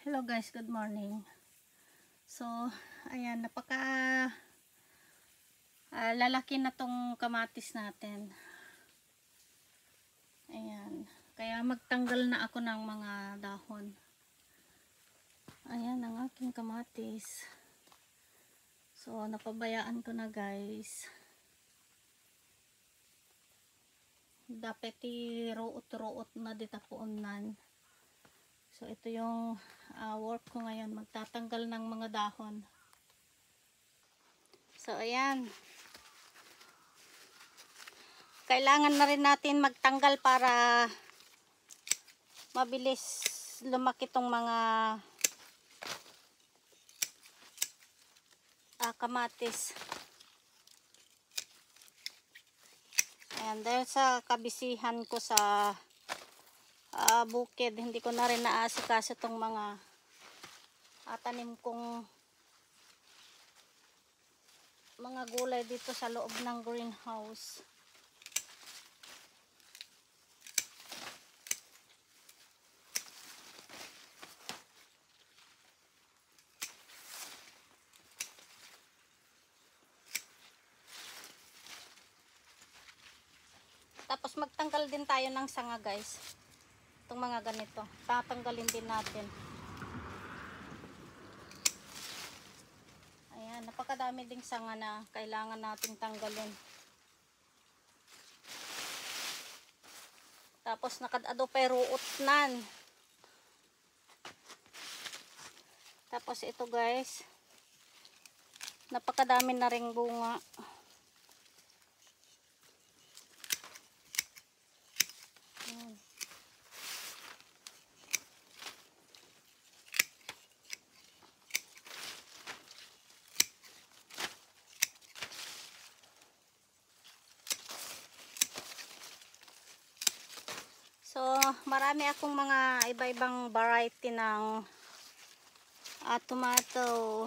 Hello guys, good morning. So, ayan, lalaki na tong kamatis natin. Ayan, kaya magtanggal na ako ng mga dahon. Ayan ang aking kamatis. So, napabayaan ko na guys. Dapat i-ruot-ruot na ditapuunan. So, ito yung work ko ngayon. Magtatanggal ng mga dahon. So, ayan. Kailangan na rin natin magtanggal para mabilis lumaki tong mga kamatis. Ayan, dahil sa kabisihan ko sa bukid, hindi ko na rin naasikaso itong mga tanim kong mga gulay dito sa loob ng greenhouse. Tapos magtanggal din tayo ng sanga guys. Itong mga ganito. Tatanggalin din natin. Ayan, napakadami ding sanga na kailangan nating tanggalin. Tapos nakadado pa ruotnan. Tapos ito guys, napakadami na ring bunga. Ayan. So, marami akong mga iba-ibang variety ng tomato.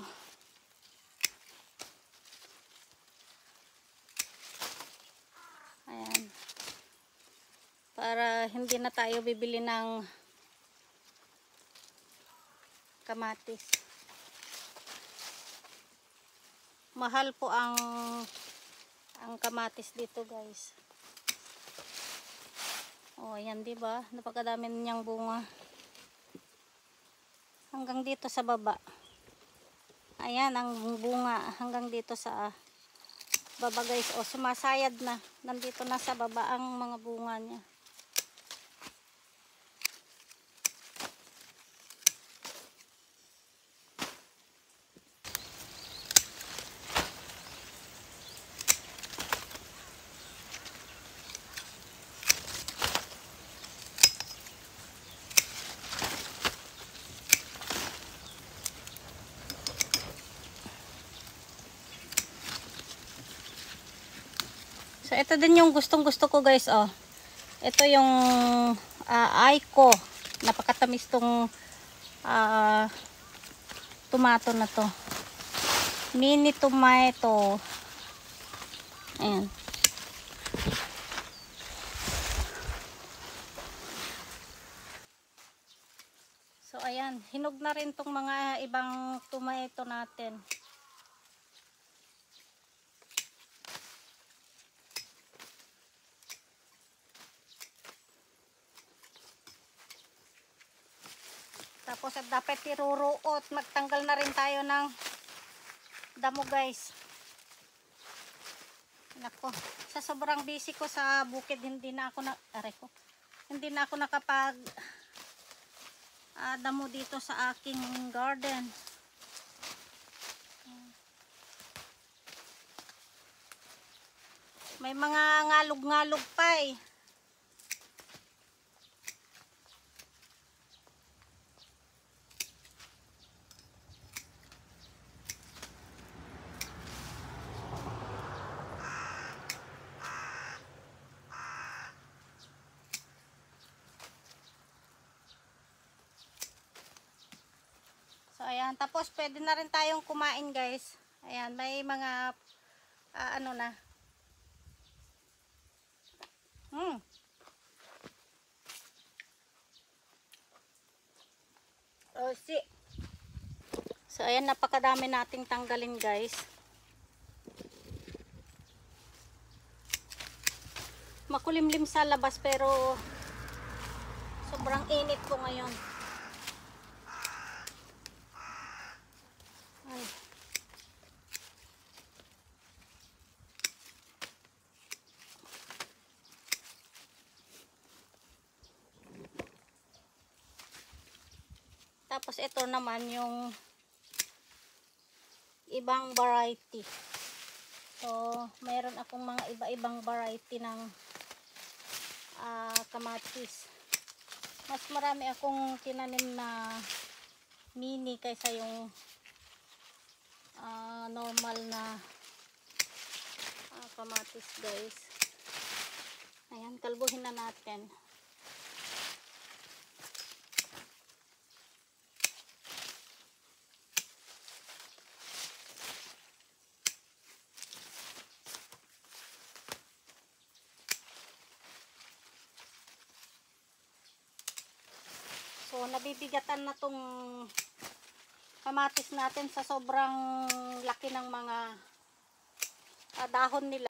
Ayan. Para hindi na tayo bibili ng kamatis. Mahal po ang kamatis dito, guys. Oh, ayan, 'di ba? Napakadami niyang bunga. Hanggang dito sa baba. Ayan ang bunga hanggang dito sa baba, guys. Oh, sumasayad na. Nandito na sa baba ang mga bunga niya. So, ito din yung gustong-gusto ko, guys, oh. Ito yung Aiko. Napakatamis tong tomato na to. Mini tomato. Ayan. So, ayan. Hinog na rin tong mga ibang tomato natin. Tapos dapat iruruot. Magtanggal na rin tayo ng damo, guys. Nako, sa sobrang busy ko sa bukid, hindi na ako nakapag damo dito sa aking garden. May mga ngalog-ngalog pa eh. So, ayan. Tapos, pwede na rin tayong kumain, guys. Ayan, may mga, ano na. Oh, si. So ayan, napakadami nating tanggalin guys. Makulimlim sa labas pero sobrang init po ngayon. Ay. Tapos ito naman yung ibang variety. So, mayroon akong mga iba-ibang variety ng kamatis. Mas marami akong tinanim na mini kaysa yung normal na kamatis guys. Ayan, kalbuhin na natin. So, nabibigatan na tong kamatis natin sa sobrang laki ng mga dahon nila.